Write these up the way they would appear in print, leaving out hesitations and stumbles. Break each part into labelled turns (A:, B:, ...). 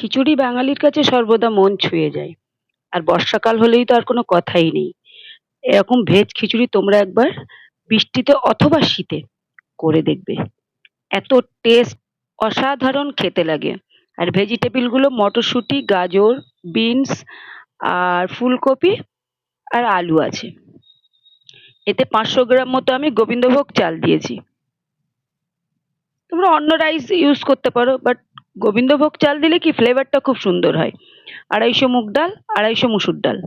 A: খিচুড়ি বাঙালির কাছে সর্বদা মন ছুঁয়ে যায়। আর বর্ষাকাল হলেই তো আর কোনো কথাই নেই। এরকম ভেজ খিচুড়ি তোমরা একবার বৃষ্টিতে অথবা শীতে করে দেখবে। এত টেস্ট, অসাধারণ খেতে লাগে। আর ভেজিটেবিল গুলো মটরশুঁটি, গাজর, বিনস আর ফুলকপি আর আলু আছে। এতে 500 গ্রাম মতো আমি গোবিন্দভোগ চাল দিয়েছি। তোমরা অন্য রাইস ইউজ করতে পারো, বাট গোবিন্দভোগ চাল দিলে কি ফ্লেভারটা খুব সুন্দর হয়। 250 মুগ ডাল, 250 মুসুর ডাল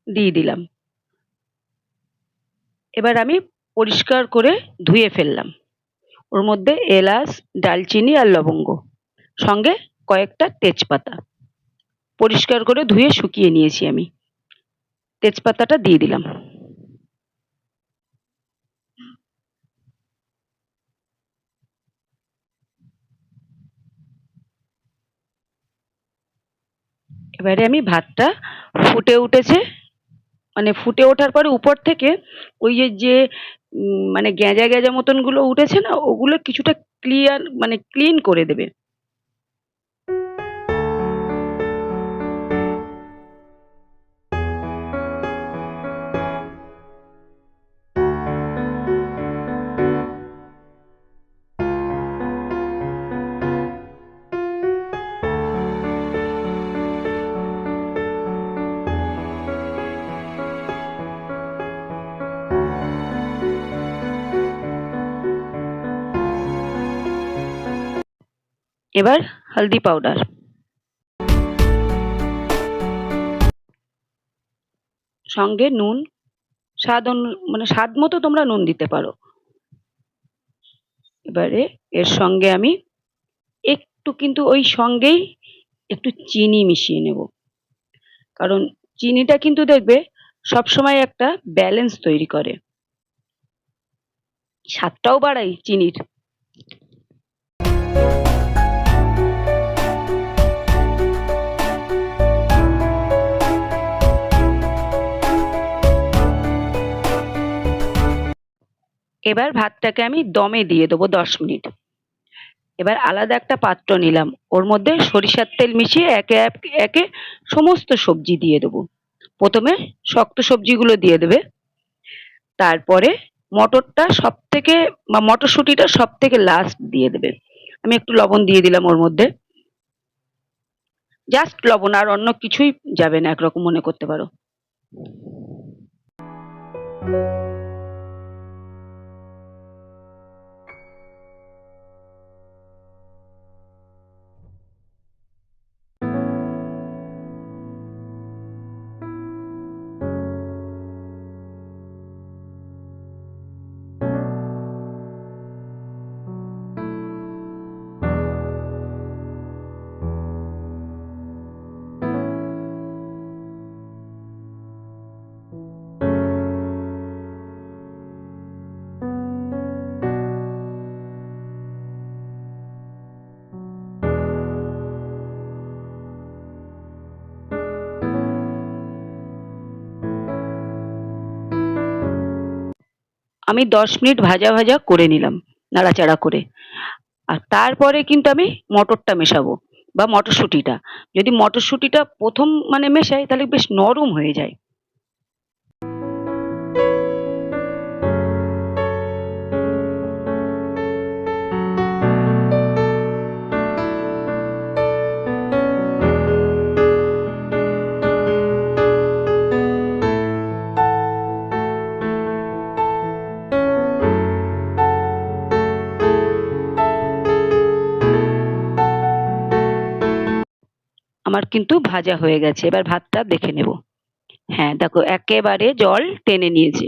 A: দিয়ে দিলাম। এবার আমি পরিষ্কার করে ধুয়ে ফেললাম। ওর মধ্যে এলাচ, দারচিনি আর লবঙ্গ, সঙ্গে কয়েকটা তেজপাতা পরিষ্কার করে ধুয়ে শুকিয়ে নিয়েছি আমি। তেজপাতাটা দিয়ে দিলাম। এবারে আমি ভাতটা ফুটে উঠেছে, মানে ফুটে ওঠার পরে উপর থেকে ওই যে মানে গেঁজা গেঁজা মতন গুলো উঠেছে না, ওগুলো কিছুটা ক্লিয়ার মানে ক্লিন করে দেবে। এবার হলদি পাউডার, সঙ্গে নুন, মানে স্বাদ মতো তোমরা নুন দিতে পারো। এবারে এর সঙ্গে আমি একটু, কিন্তু ওই সঙ্গেই একটু চিনি মিশিয়ে নেব। কারণ চিনিটা কিন্তু দেখবে সবসময় একটা ব্যালেন্স তৈরি করে, স্বাদটাও বাড়ায় চিনির। এবার ভাতটাকে আমি দমে দিয়ে দেবো 10 মিনিট। এবার আলাদা একটা পাত্র নিলাম, ওর মধ্যে সরিষার তেল মিশিয়ে একে একে সমস্ত সবজি দিয়ে দেবো। প্রথমে শক্ত সবজিগুলো দিয়ে দেবে, তারপরে মটরটা সব থেকে বা মটরশুঁটিটা সব থেকে লাস্ট দিয়ে দেবে। আমি একটু লবণ দিয়ে দিলাম ওর মধ্যে, জাস্ট লবণ, আর অন্য কিছুই যাবে না, একরকম মনে করতে পারো। আমি 10 মিনিট ভাজা ভাজা করে নিলাম, নাড়াচাড়া করে। আর তারপরে কিন্তু আমি মটরটা মেশাবো বা মটরশুঁটিটা। যদি মটরশুঁটিটা প্রথম মানে মেশাই তাহলে বেশ নরম হয়ে যায়। আমার কিন্তু ভাজা হয়ে গেছে, এবার ভাতটা দেখে নেব। হ্যাঁ দেখো, একেবারে জল টেনে নিয়েছে।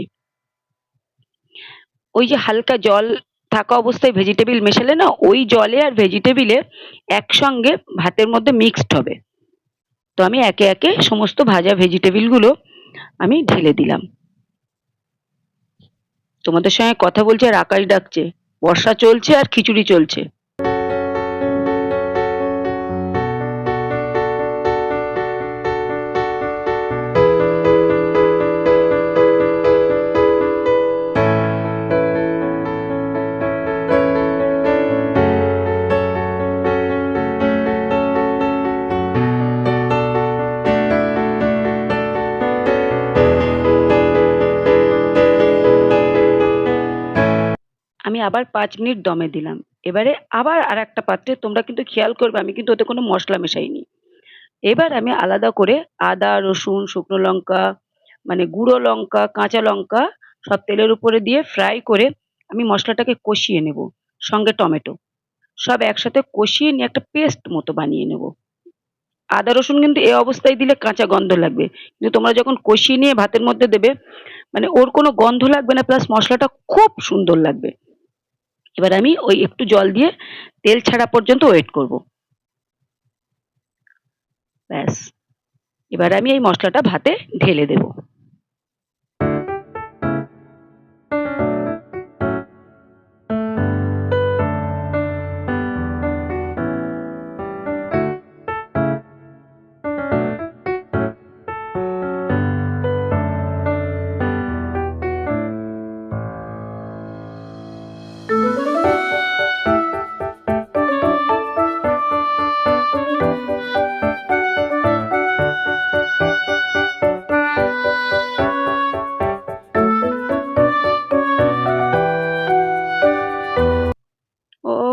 A: ওই যে হালকা জল থাকা অবস্থায় ভেজিটেবিল মেশালে না, ওই জলে আর ভেজিটেবিলে একসঙ্গে ভাতের মধ্যে মিক্সড হবে। তো আমি একে একে সমস্ত ভাজা ভেজিটেবিল গুলো আমি ঢেলে দিলাম। তোমাদের সঙ্গে কথা বলছে আর আকাশ ডাকছে, বর্ষা চলছে আর খিচুড়ি চলছে। আবার 5 মিনিট দমে দিলাম। এবারে আবার আর একটা পাত্রে, তোমরা কিন্তু খেয়াল করবে আমি কিন্তু ওতে কোনো মশলা মেশাইনি। এবার আমি আলাদা করে আদা, রসুন, শুকনো লঙ্কা, মানে গুঁড়ো লঙ্কা, কাঁচা লঙ্কা সব তেলের উপরে দিয়ে ফ্রাই করে আমি মশলাটাকে কষিয়ে নেব। সঙ্গে টমেটো। সব একসাথে কষিয়ে নিয়ে একটা পেস্ট মতো বানিয়ে নেব। আদা রসুন কিন্তু এ অবস্থায় দিলে কাঁচা গন্ধ লাগবে। কিন্তু তোমরা যখন কষিয়ে নিয়ে ভাতের মধ্যে দেবে, মানে ওর কোনো গন্ধ লাগবে না, প্লাস মশলাটা খুব সুন্দর লাগবে। এবার আমি ওই একটু জল দিয়ে তেল ছাড়া পর্যন্ত ওয়েট করব। ব্যাস, এবার আমি এই মশলাটা ভাতে ঢেলে দেব।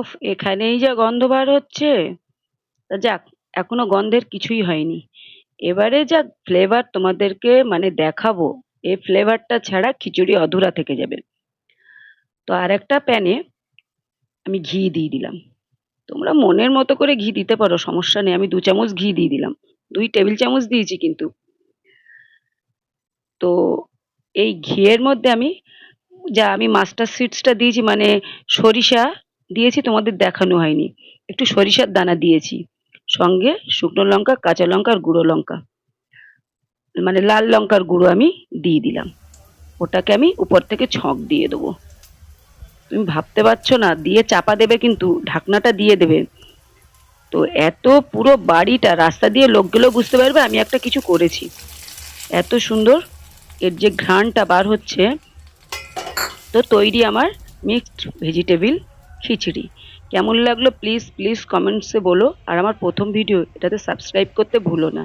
A: ওফ, এখানেই যা গন্ধ বার হচ্ছে! তা যাক, এখনো গন্ধের কিছুই হয়নি। এবারে যা ফ্লেভার তোমাদেরকে মানে দেখাবো, এই ফ্লেভারটা ছাড়া খিচুড়ি অধুরা থেকে যাবে। তো আরেকটা প্যানে আমি ঘি দিয়ে দিলাম। তোমরা মনের মতো করে ঘি দিতে পারো, সমস্যা নেই। আমি 2 চামচ ঘি দিয়ে দিলাম। 2 টেবিল চামচ দিয়েছি কিন্তু। তো এই ঘিয়ের মধ্যে আমি মাস্টার সিডসটা দিয়েছি, মানে সরিষা দিয়েছি, তোমাদের দেখানো হয়নি। একটু সরিষার দানা দিয়েছি। সঙ্গে শুকনো লঙ্কা, কাঁচা লঙ্কা আর গুঁড়ো লঙ্কা, মানে লাল লঙ্কার গুঁড়ো আমি দিয়ে দিলাম। ওটাকে আমি উপর থেকে ছক দিয়ে দেবো। তুমি ভাবতে পারছো না, দিয়ে চাপা দেবে কিন্তু, ঢাকনাটা দিয়ে দেবে। তো এত পুরো বাড়িটা রাস্তা দিয়ে লোক গেলেও বুঝতে পারবে আমি একটা কিছু করেছি। এত সুন্দর এর যে ঘ্রাণটা বার হচ্ছে। তো তৈরি আমার মিক্সড ভেজিটেবিল খিচুড়ি। কেমন লাগলো প্লিজ প্লিজ কমেন্টসে বলো। আর আমার প্রথম ভিডিও, এটাতে সাবস্ক্রাইব করতে ভুলো না।